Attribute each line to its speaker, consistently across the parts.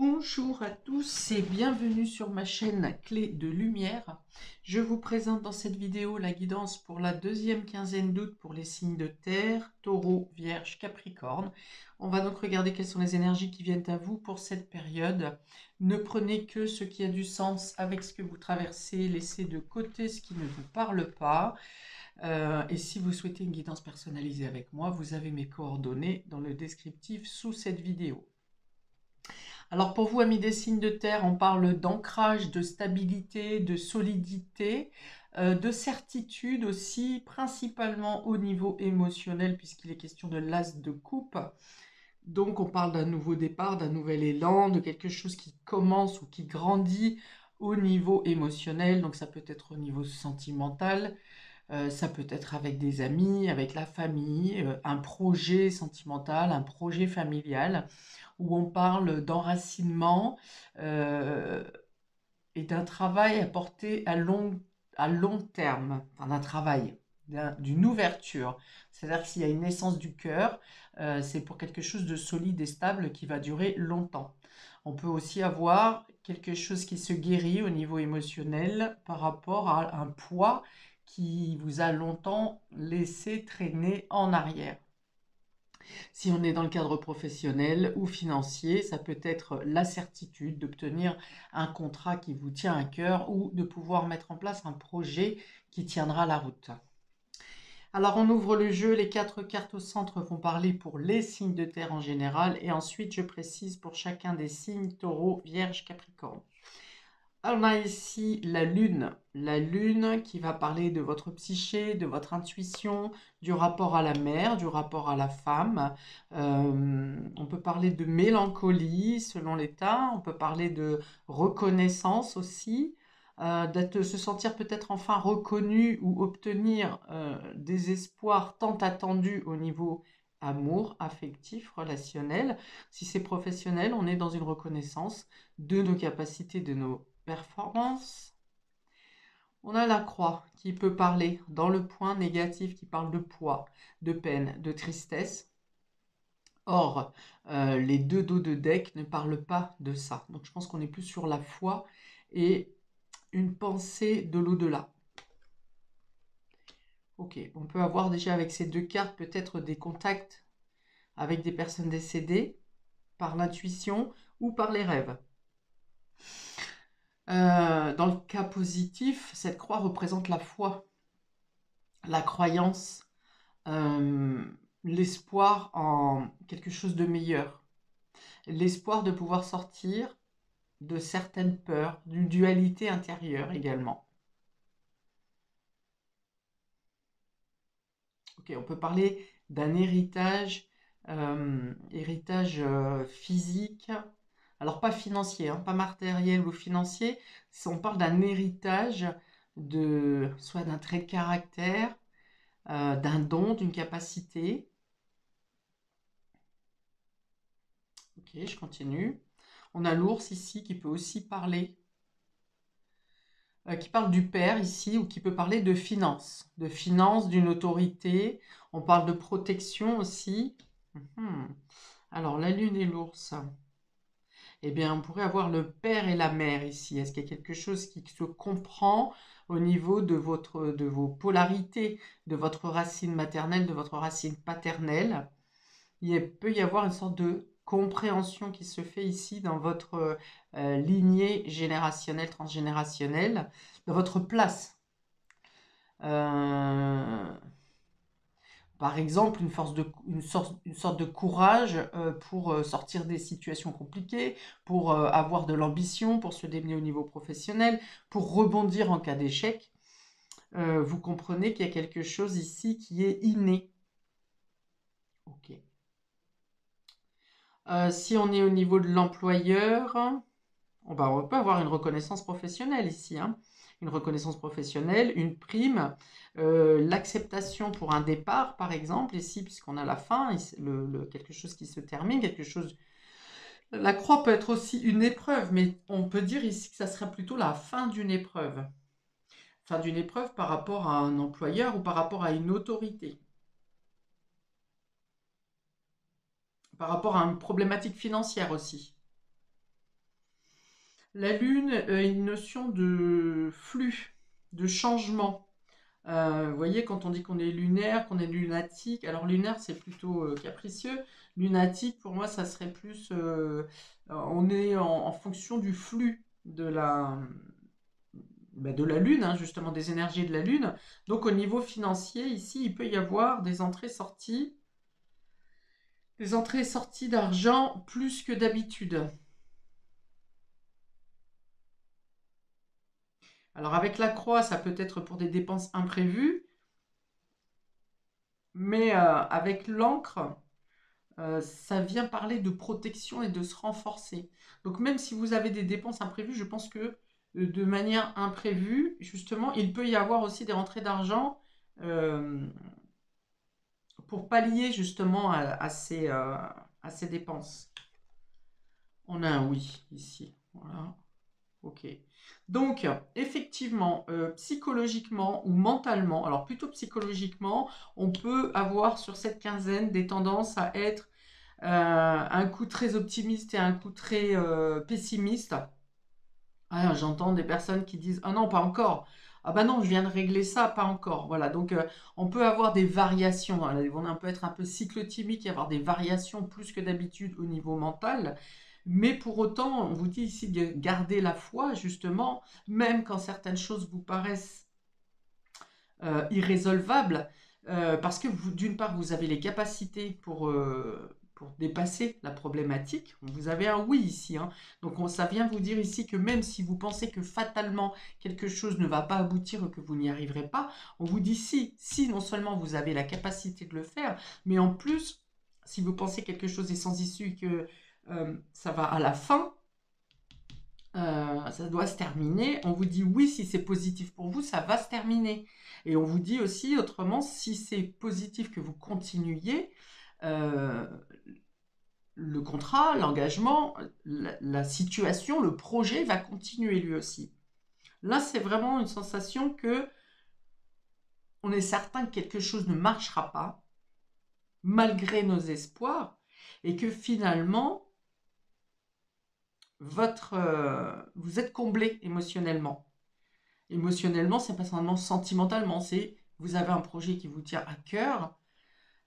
Speaker 1: Bonjour à tous et bienvenue sur ma chaîne Clé de Lumière. Je vous présente dans cette vidéo la guidance pour la deuxième quinzaine d'août pour les signes de terre, Taureau, Vierge, Capricorne. On va donc regarder quelles sont les énergies qui viennent à vous pour cette période. Ne prenez que ce qui a du sens avec ce que vous traversez, laissez de côté ce qui ne vous parle pas. Et si vous souhaitez une guidance personnalisée avec moi, vous avez mes coordonnées dans le descriptif sous cette vidéo. Alors pour vous, amis des signes de terre, on parle d'ancrage, de stabilité, de solidité, de certitude aussi, principalement au niveau émotionnel, puisqu'il est question de l'as de coupe. Donc on parle d'un nouveau départ, d'un nouvel élan, de quelque chose qui commence ou qui grandit au niveau émotionnel. Donc ça peut être au niveau sentimental, ça peut être avec des amis, avec la famille, un projet sentimental, un projet familial où on parle d'enracinement euh, et d'un travail à porter à long terme, enfin d'un travail, d'une ouverture. C'est-à-dire que s'il y a une naissance du cœur, c'est pour quelque chose de solide et stable qui va durer longtemps. On peut aussi avoir quelque chose qui se guérit au niveau émotionnel par rapport à un poids qui vous a longtemps laissé traîner en arrière. Si on est dans le cadre professionnel ou financier, ça peut être la certitude d'obtenir un contrat qui vous tient à cœur ou de pouvoir mettre en place un projet qui tiendra la route. Alors on ouvre le jeu, les 4 cartes au centre vont parler pour les signes de terre en général et ensuite je précise pour chacun des signes Taureau, Vierge, Capricorne. On a ici la lune qui va parler de votre psyché, de votre intuition, du rapport à la mère, du rapport à la femme. On peut parler de mélancolie selon l'état, on peut parler de reconnaissance aussi, de se sentir peut-être enfin reconnu ou obtenir des espoirs tant attendus au niveau amour, affectif, relationnel. Si c'est professionnel, on est dans une reconnaissance de nos capacités, de nos performance. On a la croix qui peut parler dans le point négatif qui parle de poids, de peine, de tristesse. Or, les deux dos de deck ne parlent pas de ça. Donc je pense qu'on est plus sur la foi et une pensée de l'au-delà. Ok, on peut avoir déjà avec ces deux cartes peut-être des contacts avec des personnes décédées par l'intuition ou par les rêves. Dans le cas positif, cette croix représente la foi, la croyance, euh, l'espoir en quelque chose de meilleur, l'espoir de pouvoir sortir de certaines peurs, d'une dualité intérieure également. Ok, on peut parler d'un héritage physique, alors pas financier, hein, pas matériel ou financier, on parle d'un héritage de soit d'un trait de caractère, d'un don, d'une capacité. Ok, je continue. On a l'ours ici qui peut aussi parler, qui parle du père ici, ou qui peut parler de finances, d'une autorité. On parle de protection aussi. Mhm. Alors, la lune et l'ours. Eh bien, on pourrait avoir le père et la mère ici. Est-ce qu'il y a quelque chose qui se comprend au niveau de vos polarités, de votre racine maternelle, de votre racine paternelle? Peut y avoir une sorte de compréhension qui se fait ici dans votre lignée générationnelle, transgénérationnelle, dans votre place. Euh, Par exemple, une sorte de courage pour sortir des situations compliquées, pour avoir de l'ambition, pour se démener au niveau professionnel, pour rebondir en cas d'échec. Vous comprenez qu'il y a quelque chose ici qui est inné. Ok. Si on est au niveau de l'employeur, on peut avoir une reconnaissance professionnelle ici, hein. Une reconnaissance professionnelle, une prime, l'acceptation pour un départ, par exemple, ici, puisqu'on a la fin, quelque chose qui se termine, quelque chose... La croix peut être aussi une épreuve, mais on peut dire ici que ça serait plutôt la fin d'une épreuve. Fin d'une épreuve par rapport à un employeur ou par rapport à une autorité. Par rapport à une problématique financière aussi. La Lune a une notion de flux, de changement. Vous voyez, quand on dit qu'on est lunaire, qu'on est lunatique, alors lunaire c'est plutôt capricieux. Lunatique, pour moi, ça serait plus, on est en fonction du flux de la Lune, hein, justement des énergies de la Lune. Donc au niveau financier, ici, il peut y avoir des entrées et sorties d'argent plus que d'habitude. Alors avec la croix, ça peut être pour des dépenses imprévues, mais avec l'encre, ça vient parler de protection et de se renforcer. Donc même si vous avez des dépenses imprévues, je pense que de manière imprévue, justement, il peut y avoir aussi des rentrées d'argent euh, pour pallier justement à ces dépenses. On a un oui ici. Voilà. Ok. Donc, effectivement, psychologiquement ou mentalement, alors plutôt psychologiquement, on peut avoir sur cette quinzaine des tendances à être un coup très optimiste et un coup très pessimiste. Ah, j'entends des personnes qui disent: «Ah non, pas encore. Ah bah non, je viens de régler ça, pas encore». Voilà, donc on peut avoir des variations, hein. On peut être un peu cyclotimique et avoir des variations plus que d'habitude au niveau mental. Mais pour autant, on vous dit ici de garder la foi, justement, même quand certaines choses vous paraissent irrésolvable, parce que d'une part, vous avez les capacités pour dépasser la problématique. Vous avez un oui ici, hein. Donc ça vient vous dire ici que même si vous pensez que fatalement quelque chose ne va pas aboutir ou que vous n'y arriverez pas, on vous dit si non seulement vous avez la capacité de le faire, mais en plus, si vous pensez que quelque chose est sans issue et que ça va à la fin, ça doit se terminer. On vous dit oui, si c'est positif pour vous, ça va se terminer. Et on vous dit aussi, autrement, si c'est positif que vous continuiez, euh, le contrat, l'engagement, la situation, le projet va continuer lui aussi. Là, c'est vraiment une sensation que on est certain que quelque chose ne marchera pas, malgré nos espoirs, et que finalement, vous êtes comblé émotionnellement. Émotionnellement, c'est pas seulement sentimentalement, c'est vous avez un projet qui vous tient à cœur,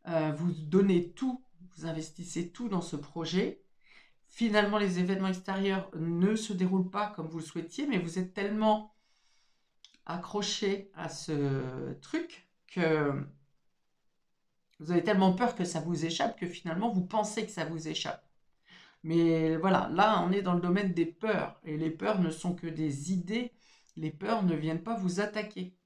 Speaker 1: vous donnez tout, vous investissez tout dans ce projet. Finalement, les événements extérieurs ne se déroulent pas comme vous le souhaitiez, mais vous êtes tellement accroché à ce truc que vous avez tellement peur que ça vous échappe que finalement vous pensez que ça vous échappe. Mais voilà, là, on est dans le domaine des peurs. Et les peurs ne sont que des idées. Les peurs ne viennent pas vous attaquer.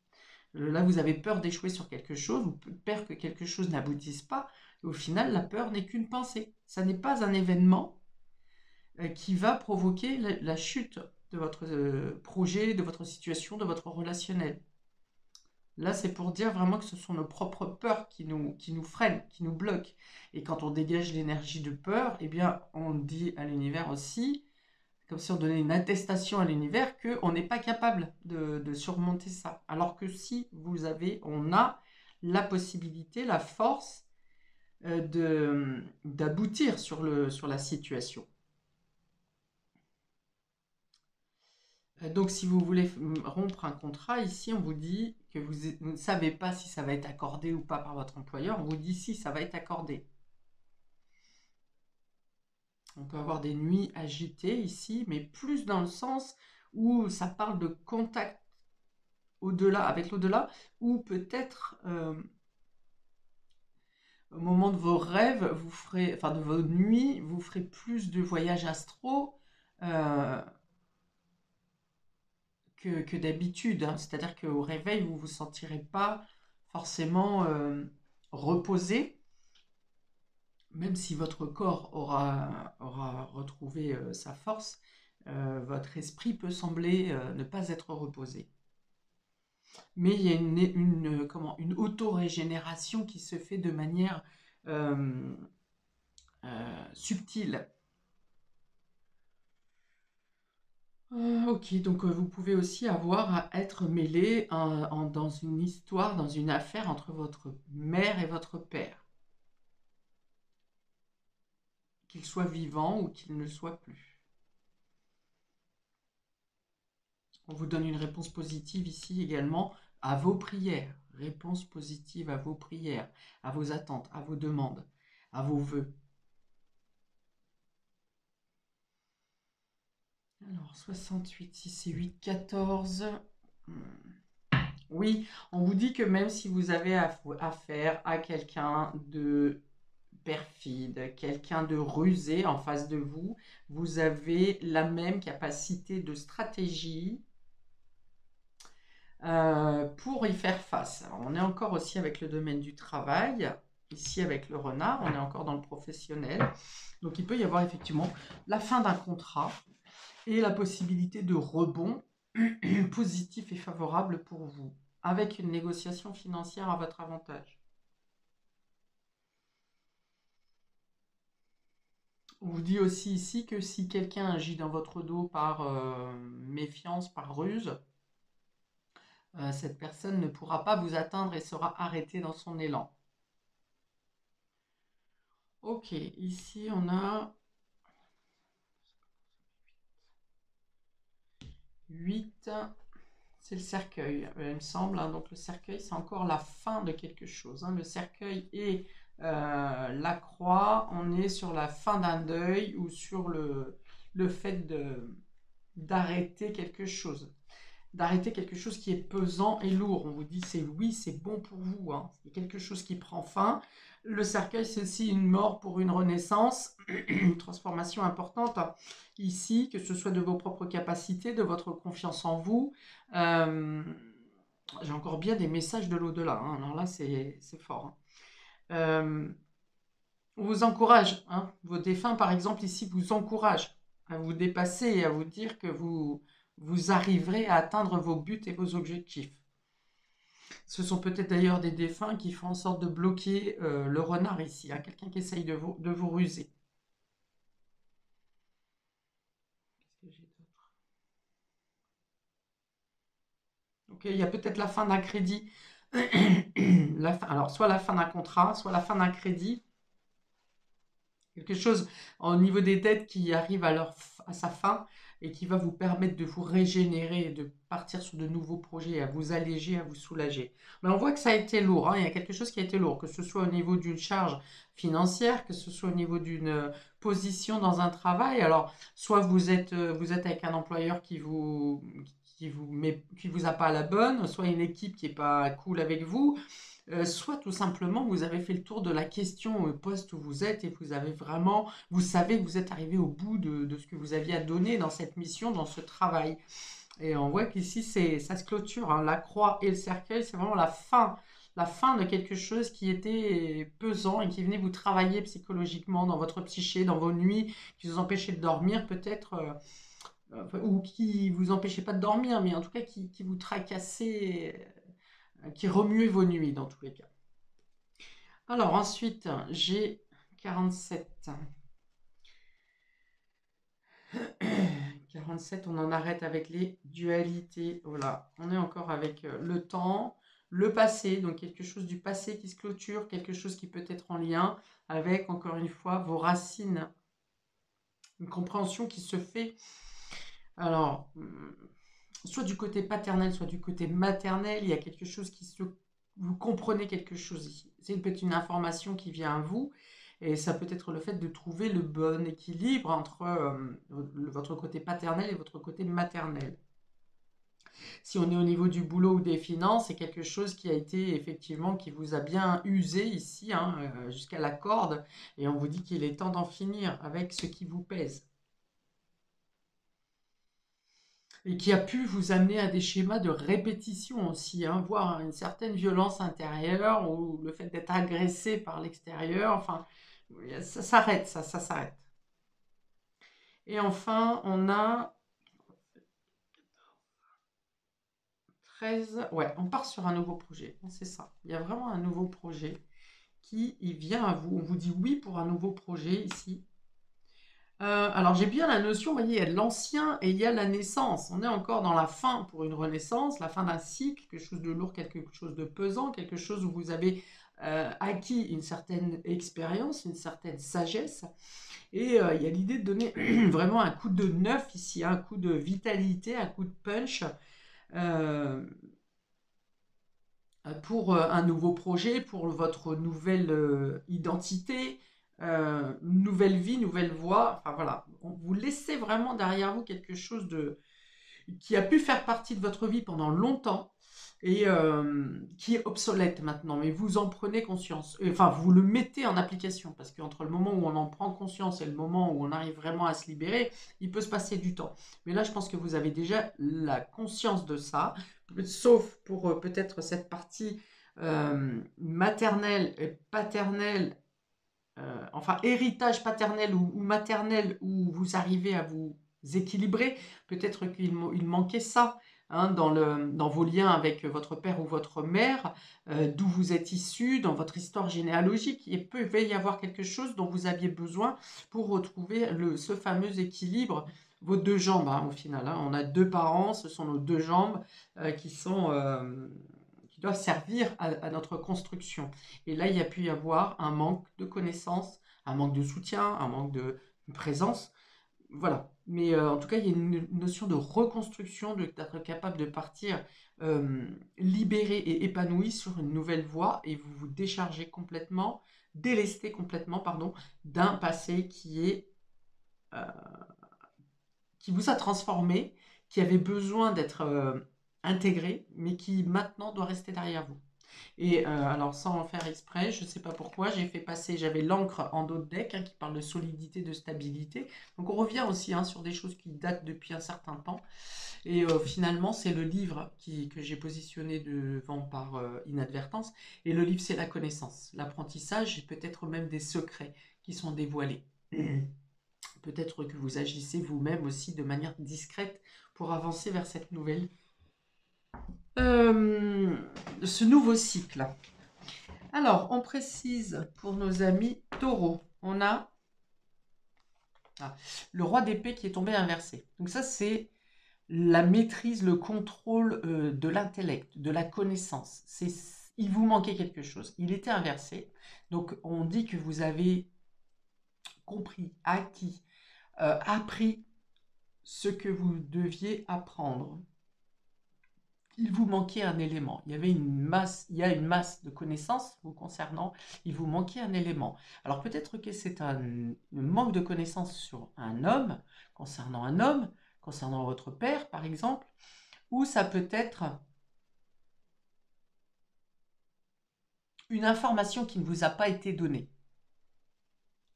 Speaker 1: Là, vous avez peur d'échouer sur quelque chose, ou peur que quelque chose n'aboutisse pas. Et au final, la peur n'est qu'une pensée. Ça n'est pas un événement qui va provoquer la chute de votre projet, de votre situation, de votre relationnel. Là, c'est pour dire vraiment que ce sont nos propres peurs qui nous freinent, qui nous bloquent. Et quand on dégage l'énergie de peur, eh bien, on dit à l'univers aussi, comme si on donnait une attestation à l'univers qu'on n'est pas capable de surmonter ça. Alors que si on a la possibilité, la force d'aboutir sur la situation. Donc si vous voulez rompre un contrat, ici on vous dit que vous ne savez pas si ça va être accordé ou pas par votre employeur, on vous dit si ça va être accordé. On peut avoir des nuits agitées ici, mais plus dans le sens où ça parle de contact au-delà, avec l'au-delà, ou peut-être au moment de vos rêves, enfin de vos nuits, vous ferez plus de voyages astraux euh, que d'habitude, hein. C'est-à-dire qu'au réveil, vous ne vous sentirez pas forcément reposé, même si votre corps aura retrouvé sa force, votre esprit peut sembler ne pas être reposé. Mais il y a une auto-régénération qui se fait de manière euh, subtile. Ok, donc vous pouvez aussi avoir à être mêlé dans une histoire, dans une affaire entre votre mère et votre père, qu'il soit vivant ou qu'il ne soit plus. On vous donne une réponse positive ici également à vos prières. Réponse positive à vos prières, à vos attentes, à vos demandes, à vos vœux. Alors, 68, 6 et 8, 14. Oui, on vous dit que même si vous avez affaire à quelqu'un de perfide, quelqu'un de rusé en face de vous, vous avez la même capacité de stratégie pour y faire face. Alors, on est encore aussi avec le domaine du travail, ici avec le renard, on est encore dans le professionnel. Donc, il peut y avoir effectivement la fin d'un contrat et la possibilité de rebond positif et favorable pour vous, avec une négociation financière à votre avantage. On vous dit aussi ici que si quelqu'un agit dans votre dos par méfiance, par ruse, cette personne ne pourra pas vous atteindre et sera arrêtée dans son élan. Ok, ici on a 8, c'est le cercueil, il me semble. Hein. Donc le cercueil, c'est encore la fin de quelque chose. Hein. Le cercueil et la croix, on est sur la fin d'un deuil ou sur le fait d'arrêter quelque chose. D'arrêter quelque chose qui est pesant et lourd. On vous dit, c'est oui, c'est bon pour vous. Hein. C'est quelque chose qui prend fin. Le cercueil, c'est aussi une mort pour une renaissance, une transformation importante ici, que ce soit de vos propres capacités, de votre confiance en vous. J'ai encore bien des messages de l'au-delà. Hein. Alors là, c'est fort. Hein. On vous encourage. Hein. Vos défunts, par exemple, ici, vous encouragent à vous dépasser et à vous dire que vous arriverez à atteindre vos buts et vos objectifs. Ce sont peut-être d'ailleurs des défunts qui font en sorte de bloquer le renard ici, hein, quelqu'un qui essaye de vous ruser. Qu'est-ce que j'ai d'autre? Ok, il y a peut-être la fin d'un crédit. Alors, soit la fin d'un contrat, soit la fin d'un crédit. Quelque chose au niveau des dettes qui arrive à sa fin et qui va vous permettre de vous régénérer, de partir sur de nouveaux projets, à vous alléger, à vous soulager. Mais on voit que ça a été lourd, hein. Il y a quelque chose qui a été lourd, que ce soit au niveau d'une charge financière, que ce soit au niveau d'une position dans un travail. Alors, soit vous êtes avec un employeur qui vous a pas à la bonne, soit une équipe qui est pas cool avec vous, soit tout simplement vous avez fait le tour de la question au poste où vous êtes et vous savez que vous êtes arrivé au bout de ce que vous aviez à donner dans cette mission, dans ce travail. Et on voit qu'ici, ça se clôture. Hein. La croix et le cercueil, c'est vraiment la fin de quelque chose qui était pesant et qui venait vous travailler psychologiquement dans votre psyché, dans vos nuits, qui vous empêchait de dormir peut-être, ou qui vous empêchait pas de dormir, mais en tout cas qui vous tracassait, qui remuait vos nuits dans tous les cas. Alors ensuite, j'ai 47. 47, on en arrête avec les dualités. Voilà, on est encore avec le temps, le passé, donc quelque chose du passé qui se clôture, quelque chose qui peut être en lien avec, encore une fois, vos racines. Une compréhension qui se fait, alors, soit du côté paternel, soit du côté maternel, il y a quelque chose vous comprenez quelque chose ici. C'est peut-être une information qui vient à vous, et ça peut être le fait de trouver le bon équilibre entre votre côté paternel et votre côté maternel. Si on est au niveau du boulot ou des finances, c'est quelque chose qui a été effectivement, qui vous a bien usé ici, hein, jusqu'à la corde, et on vous dit qu'il est temps d'en finir avec ce qui vous pèse. Et qui a pu vous amener à des schémas de répétition aussi, hein, voire une certaine violence intérieure ou le fait d'être agressé par l'extérieur. Enfin, ça s'arrête, ça s'arrête. Et enfin, on a 13. Ouais, on part sur un nouveau projet. C'est ça. Il y a vraiment un nouveau projet qui vient à vous. On vous dit oui pour un nouveau projet ici. Alors j'ai bien la notion, vous voyez, il y a de l'ancien et il y a la naissance. On est encore dans la fin pour une renaissance, la fin d'un cycle, quelque chose de lourd, quelque chose de pesant, quelque chose où vous avez acquis une certaine expérience, une certaine sagesse. Et il y a l'idée de donner vraiment un coup de neuf ici, un coup de vitalité, un coup de punch pour un nouveau projet, pour votre nouvelle identité, nouvelle vie, nouvelle voie. Enfin voilà, vous laissez vraiment derrière vous quelque chose qui a pu faire partie de votre vie pendant longtemps et qui est obsolète maintenant, mais vous en prenez conscience. Enfin, vous le mettez en application, parce qu'entre le moment où on en prend conscience et le moment où on arrive vraiment à se libérer, il peut se passer du temps. Mais là, je pense que vous avez déjà la conscience de ça, sauf pour peut-être cette partie maternelle et paternelle, enfin héritage paternel ou maternel, où vous arrivez à vous équilibrer. Peut-être qu'il manquait ça hein, dans vos liens avec votre père ou votre mère, d'où vous êtes issu, dans votre histoire généalogique. Il peut y avoir quelque chose dont vous aviez besoin pour retrouver ce fameux équilibre. Vos deux jambes, hein, au final. Hein. On a deux parents, ce sont nos deux jambes qui doivent servir à notre construction. Et là, il y a pu y avoir un manque de connaissances, un manque de soutien, un manque de présence. Voilà. Mais en tout cas, il y a une notion de reconstruction, d'être capable de partir libéré et épanoui sur une nouvelle voie et vous vous déchargez complètement, délestez complètement, pardon, d'un passé euh, qui vous a transformé, qui avait besoin d'être intégré, mais qui maintenant doit rester derrière vous. Et alors, sans en faire exprès, je ne sais pas pourquoi, j'ai fait passer, j'avais l'encre en dos de deck hein, qui parle de solidité, de stabilité. Donc on revient aussi hein, sur des choses qui datent depuis un certain temps. Et finalement, c'est le livre que j'ai positionné devant par inadvertance. Et le livre, c'est la connaissance, l'apprentissage et peut-être même des secrets qui sont dévoilés. Peut-être que vous agissez vous-même aussi de manière discrète pour avancer vers cette nouvelle, ce nouveau cycle. Alors, on précise pour nos amis taureaux, on a le roi d'épée qui est tombé inversé. Donc ça, c'est la maîtrise, le contrôle de l'intellect, de la connaissance. Il vous manquait quelque chose. Il était inversé. Donc, on dit que vous avez compris, acquis, appris ce que vous deviez apprendre. Il vous manquait un élément. Il y a une masse de connaissances vous concernant. Il vous manquait un élément. Alors peut-être que c'est un manque de connaissances sur un homme, concernant votre père par exemple, ou ça peut être une information qui ne vous a pas été donnée.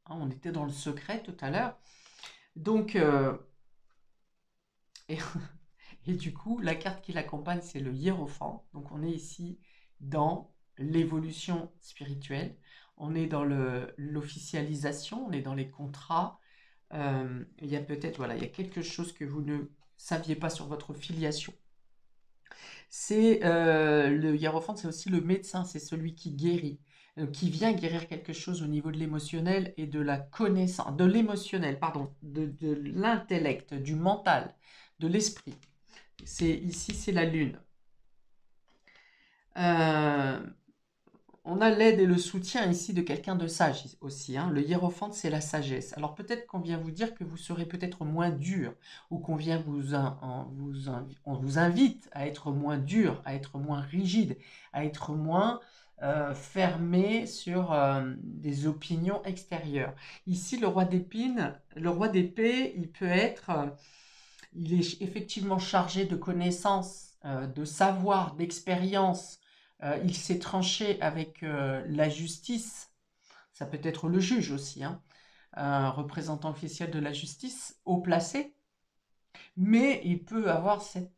Speaker 1: Hein, on était dans le secret tout à l'heure. Donc, et du coup, la carte qui l'accompagne, c'est le hiérophant. Donc on est ici dans l'évolution spirituelle. On est dans l'officialisation, on est dans les contrats. Il y a peut-être, voilà, il y a quelque chose que vous ne saviez pas sur votre filiation. C'est le hiérophante, c'est aussi le médecin, c'est celui qui guérit, qui vient guérir quelque chose au niveau de l'émotionnel et de la connaissance, de l'émotionnel, pardon, de l'intellect, du mental, de l'esprit. Ici, c'est la lune. On a l'aide et le soutien ici de quelqu'un de sage aussi. Hein. Le hiérophante, c'est la sagesse. Alors peut-être qu'on vient vous dire que vous serez peut-être moins dur, ou qu'on vient on vous invite à être moins dur, à être moins rigide, à être moins fermé sur des opinions extérieures. Ici, le roi d'épée, il est effectivement chargé de connaissances, de savoir, d'expérience. Il s'est tranché avec la justice. Ça peut être le juge aussi, hein, un représentant officiel de la justice, haut placé. Mais il peut avoir cette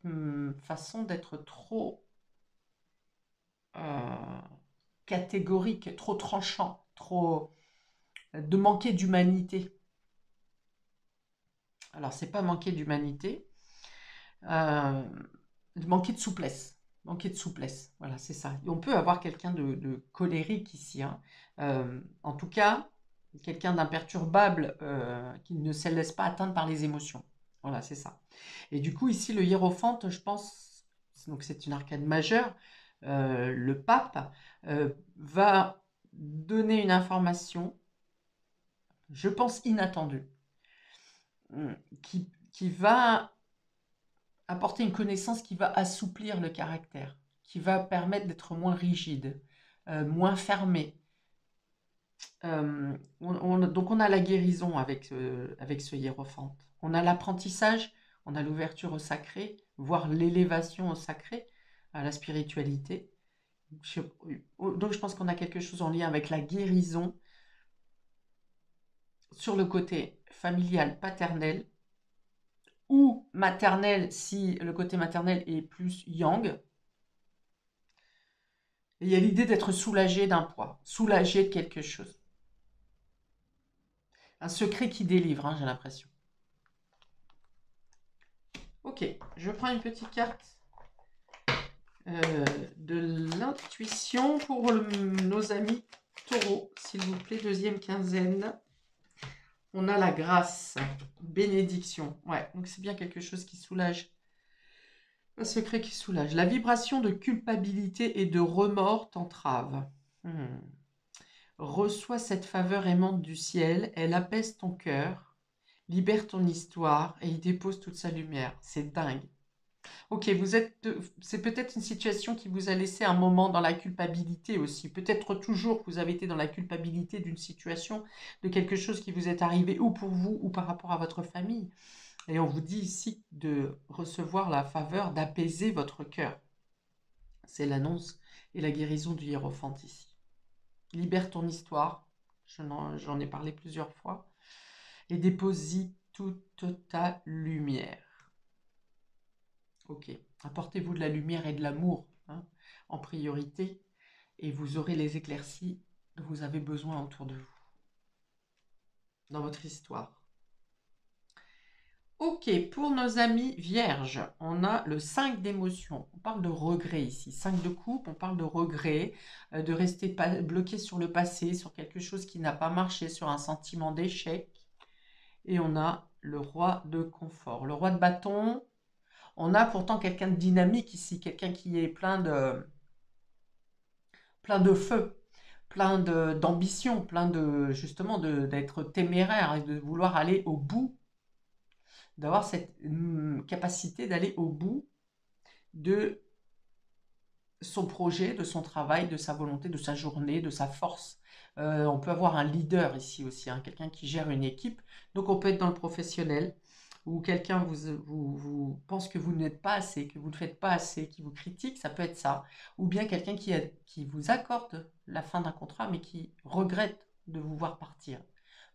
Speaker 1: façon d'être trop catégorique, trop tranchant, de manquer d'humanité. Alors, c'est pas manquer d'humanité, de manquer de souplesse. Manquer de souplesse, voilà, c'est ça. Et on peut avoir quelqu'un de colérique ici, hein. En tout cas, quelqu'un d'imperturbable qui ne se laisse pas atteindre par les émotions. Voilà, c'est ça. Et du coup, ici, le hiérophante, je pense, donc c'est une arcane majeure, le pape va donner une information, je pense inattendue, qui va apporter une connaissance qui va assouplir le caractère, qui va permettre d'être moins rigide, moins fermé. Donc on a la guérison avec ce hiérophante. On a l'apprentissage, on a l'ouverture au sacré, voire l'élévation au sacré, à la spiritualité. Donc je pense qu'on a quelque chose en lien avec la guérison sur le côté familial, paternel, ou maternel si le côté maternel est plus yang. Et il y a l'idée d'être soulagé d'un poids, soulagé de quelque chose. Un secret qui délivre, hein, j'ai l'impression. Ok, je prends une petite carte de l'intuition pour nos amis taureaux, s'il vous plaît, deuxième quinzaine. On a la grâce, bénédiction. Ouais, donc c'est bien quelque chose qui soulage. Un secret qui soulage. La vibration de culpabilité et de remords t'entrave. Reçois cette faveur aimante du ciel, elle apaise ton cœur, libère ton histoire et y dépose toute sa lumière. C'est dingue. Ok, c'est peut-être une situation qui vous a laissé un moment dans la culpabilité aussi. Peut-être toujours que vous avez été dans la culpabilité d'une situation, de quelque chose qui vous est arrivé ou pour vous ou par rapport à votre famille. Et on vous dit ici de recevoir la faveur d'apaiser votre cœur. C'est l'annonce et la guérison du hiérophante ici. Libère ton histoire, j'en ai parlé plusieurs fois, et dépose-y toute ta lumière. Ok, apportez-vous de la lumière et de l'amour en priorité, et vous aurez les éclaircies dont vous avez besoin autour de vous, dans votre histoire. Ok, pour nos amis vierges, on a le 5 d'émotions. On parle de regret ici. 5 de coupe, on parle de regret, de rester bloqué sur le passé, sur quelque chose qui n'a pas marché, sur un sentiment d'échec. Et on a le roi de confort. Le roi de bâton, on a pourtant quelqu'un de dynamique ici, quelqu'un qui est plein de feu, plein d'ambition, plein justement d'être téméraire et de vouloir aller au bout, d'avoir cette capacité d'aller au bout de son projet, de son travail, de sa volonté, de sa journée, de sa force. On peut avoir un leader ici aussi, hein, quelqu'un qui gère une équipe. Donc on peut être dans le professionnel, ou quelqu'un vous pense que vous n'êtes pas assez, que vous ne faites pas assez, qui vous critique, ça peut être ça. Ou bien quelqu'un qui vous accorde la fin d'un contrat, mais qui regrette de vous voir partir.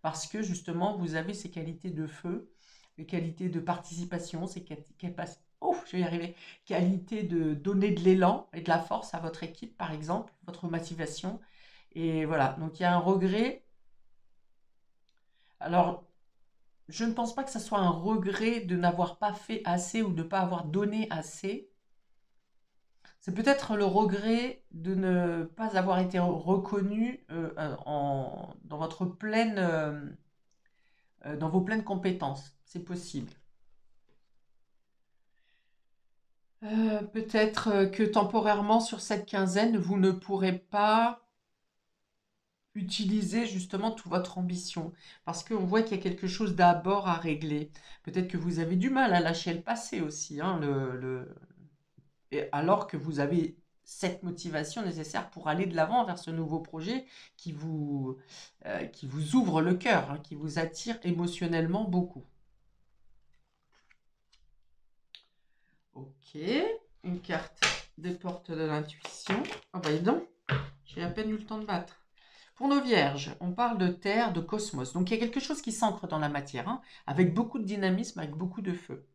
Speaker 1: Parce que justement, vous avez ces qualités de feu, les qualités de participation, ces capacités, je vais y arriver, qualité de donner de l'élan et de la force à votre équipe, par exemple, votre motivation. Et voilà, donc il y a un regret. Alors, je ne pense pas que ça soit un regret de n'avoir pas fait assez ou de ne pas avoir donné assez. C'est peut-être le regret de ne pas avoir été reconnu dans votre dans vos pleines compétences. C'est possible. Peut-être que temporairement sur cette quinzaine, vous ne pourrez pas utiliser justement toute votre ambition, parce qu'on voit qu'il y a quelque chose d'abord à régler. Peut-être que vous avez du mal à lâcher le passé aussi, hein, alors que vous avez cette motivation nécessaire pour aller de l'avant vers ce nouveau projet qui vous ouvre le cœur, hein, qui vous attire émotionnellement beaucoup. Ok, une carte des portes de l'intuition. Ah bah dis donc, j'ai à peine eu le temps de battre. Pour nos vierges, on parle de terre, de cosmos. Donc il y a quelque chose qui s'ancre dans la matière, hein, avec beaucoup de dynamisme, avec beaucoup de feu.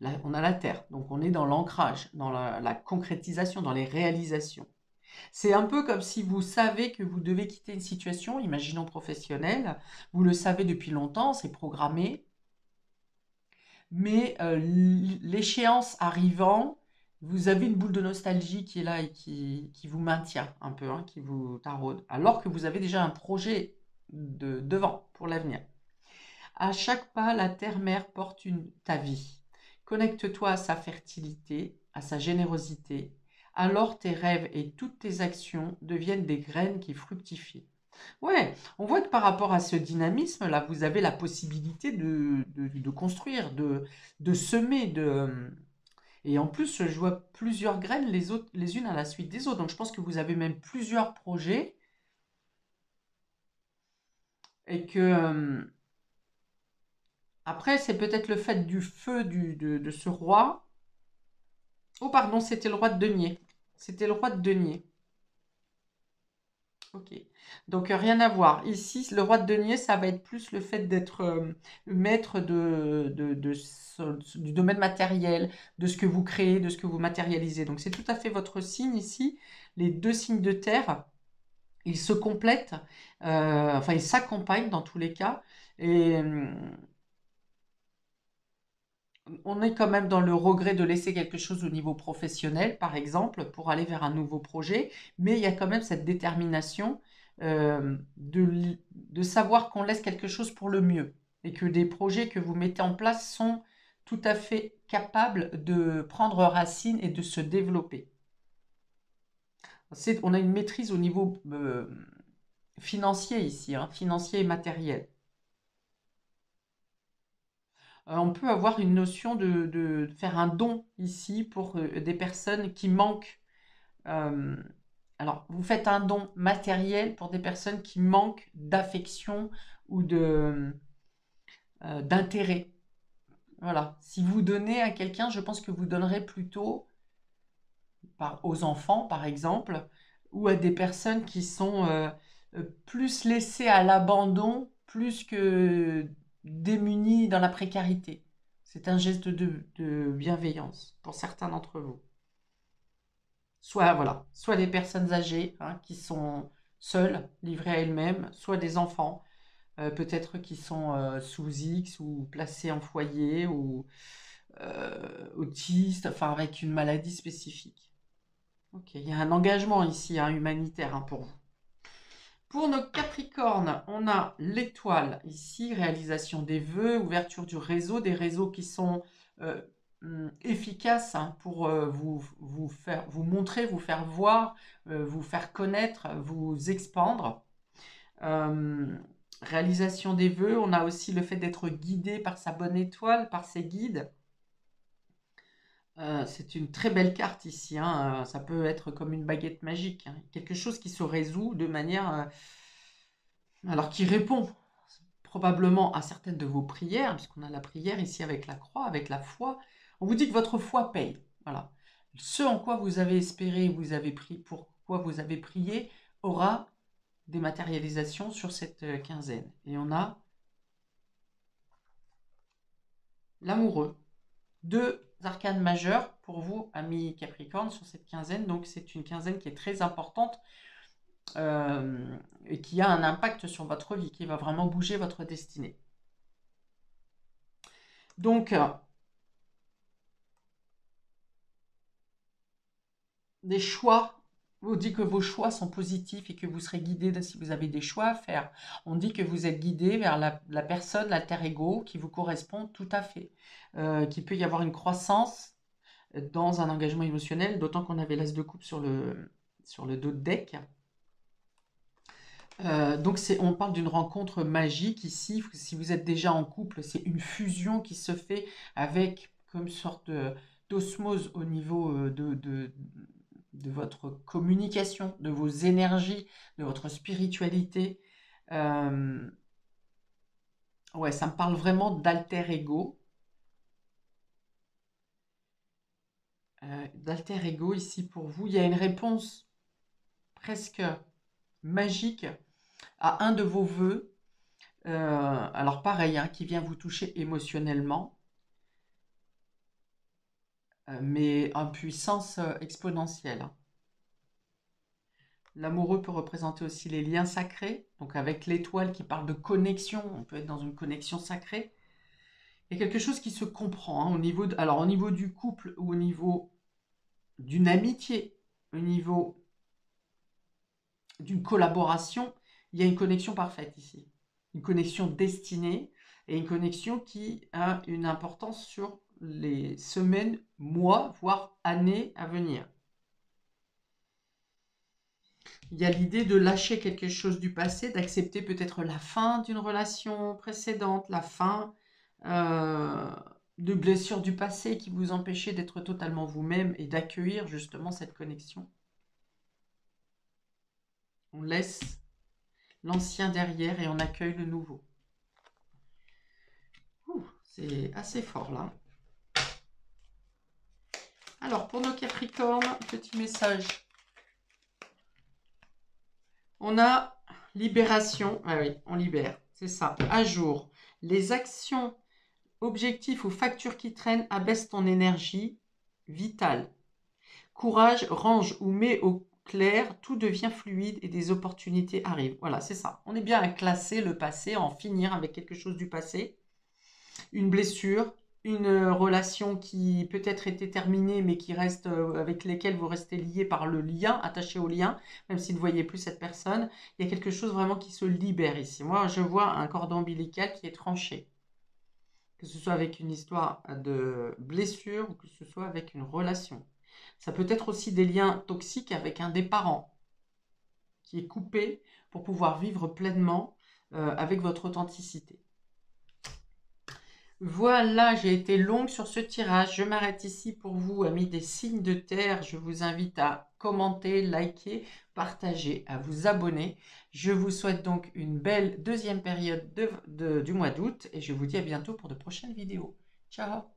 Speaker 1: Là, on a la terre, donc on est dans l'ancrage, dans la concrétisation, dans les réalisations. C'est un peu comme si vous savez que vous devez quitter une situation, imaginons professionnelle, vous le savez depuis longtemps, c'est programmé, mais l'échéance arrivant, vous avez une boule de nostalgie qui est là et qui vous maintient un peu, hein, qui vous taraude, alors que vous avez déjà un projet devant pour l'avenir. À chaque pas, la terre-mère porte ta vie. Connecte-toi à sa fertilité, à sa générosité, alors tes rêves et toutes tes actions deviennent des graines qui fructifient. Ouais, on voit que par rapport à ce dynamisme-là, vous avez la possibilité de construire, de semer, et en plus, je vois plusieurs graines les unes à la suite des autres. Donc, je pense que vous avez même plusieurs projets et que après, c'est peut-être le fait du feu de ce roi. Oh, pardon, c'était le roi de denier. C'était le roi de denier. Ok. Donc, rien à voir. Ici, le roi de denier, ça va être plus le fait d'être maître du domaine matériel, de ce que vous créez, de ce que vous matérialisez. Donc, c'est tout à fait votre signe ici. Les deux signes de terre, ils se complètent, enfin, ils s'accompagnent dans tous les cas. Et on est quand même dans le regret de laisser quelque chose au niveau professionnel, par exemple, pour aller vers un nouveau projet, mais il y a quand même cette détermination de savoir qu'on laisse quelque chose pour le mieux et que des projets que vous mettez en place sont tout à fait capables de prendre racine et de se développer. On a une maîtrise au niveau financier ici, hein, financier et matériel. On peut avoir une notion de faire un don ici pour des personnes qui manquent. euh, alors, vous faites un don matériel pour des personnes qui manquent d'affection ou d'intérêt. Voilà. Si vous donnez à quelqu'un, je pense que vous donnerez plutôt aux enfants, par exemple, ou à des personnes qui sont plus laissées à l'abandon, plus que démunies dans la précarité. C'est un geste de bienveillance pour certains d'entre vous. Soit, voilà, soit des personnes âgées hein, qui sont seules, livrées à elles-mêmes, soit des enfants, peut-être qui sont sous X ou placés en foyer ou autistes, enfin avec une maladie spécifique. Ok, il y a un engagement ici hein, humanitaire hein, pour vous. Pour nos Capricornes, on a l'étoile ici, réalisation des vœux, ouverture du réseau, des réseaux qui sont euh, efficaces hein, pour vous montrer, vous faire voir, vous faire connaître, vous expandre. Euh, réalisation des vœux, on a aussi le fait d'être guidé par sa bonne étoile, par ses guides. C'est une très belle carte ici, hein, ça peut être comme une baguette magique, hein, quelque chose qui se résout de manière, alors qui répond probablement à certaines de vos prières, puisqu'on a la prière ici avec la croix, avec la foi. On vous dit que votre foi paye, voilà. Ce en quoi vous avez espéré, vous avez prié, pourquoi vous avez prié, aura des matérialisations sur cette quinzaine. Et on a l'amoureux. Deux arcanes majeures pour vous, amis Capricorne, sur cette quinzaine. Donc c'est une quinzaine qui est très importante et qui a un impact sur votre vie, qui va vraiment bouger votre destinée. Donc, des choix, on dit que vos choix sont positifs et que vous serez guidé si vous avez des choix à faire. On dit que vous êtes guidé vers la personne, l'alter ego, qui vous correspond tout à fait. Qu'il peut y avoir une croissance dans un engagement émotionnel, d'autant qu'on avait l'as de coupe sur le dos de deck. Donc on parle d'une rencontre magique ici. Si vous êtes déjà en couple, c'est une fusion qui se fait avec comme une sorte d'osmose au niveau de votre communication, de vos énergies, de votre spiritualité. Ouais, ça me parle vraiment d'alter ego. D'alter ego ici pour vous. Il y a une réponse presque magique à un de vos vœux. Alors pareil, hein, qui vient vous toucher émotionnellement, mais en puissance exponentielle. Hein. L'amoureux peut représenter aussi les liens sacrés, donc avec l'étoile qui parle de connexion, on peut être dans une connexion sacrée. Il y a quelque chose qui se comprend hein, alors au niveau du couple ou au niveau d'une amitié, au niveau d'une collaboration, il y a une connexion parfaite ici. Une connexion destinée et une connexion qui a une importance sur les semaines, mois, voire années à venir. Il y a l'idée de lâcher quelque chose du passé, d'accepter peut-être la fin d'une relation précédente, la fin de blessures du passé qui vous empêchaient d'être totalement vous-même et d'accueillir justement cette connexion. On laisse l'ancien derrière et on accueille le nouveau. C'est assez fort là. Alors pour nos Capricornes, petit message. On a libération. Ah oui, on libère. C'est ça. À jour. Les actions, objectifs ou factures qui traînent abaissent ton énergie vitale. Courage, range ou met au clair, tout devient fluide et des opportunités arrivent. Voilà, c'est ça. On est bien à classer le passé, à en finir avec quelque chose du passé. Une blessure, une relation qui peut-être était terminée, mais qui reste, avec lesquelles vous restez lié par le lien, attaché au lien, même si vous ne voyez plus cette personne. Il y a quelque chose vraiment qui se libère ici. Moi, je vois un cordon ombilical qui est tranché. Que ce soit avec une histoire de blessure ou que ce soit avec une relation. Ça peut être aussi des liens toxiques avec un des parents qui est coupé pour pouvoir vivre pleinement avec votre authenticité. Voilà, j'ai été longue sur ce tirage. Je m'arrête ici pour vous, amis des signes de terre. Je vous invite à commenter, liker, partager, à vous abonner. Je vous souhaite donc une belle deuxième période du mois d'août et je vous dis à bientôt pour de prochaines vidéos. Ciao!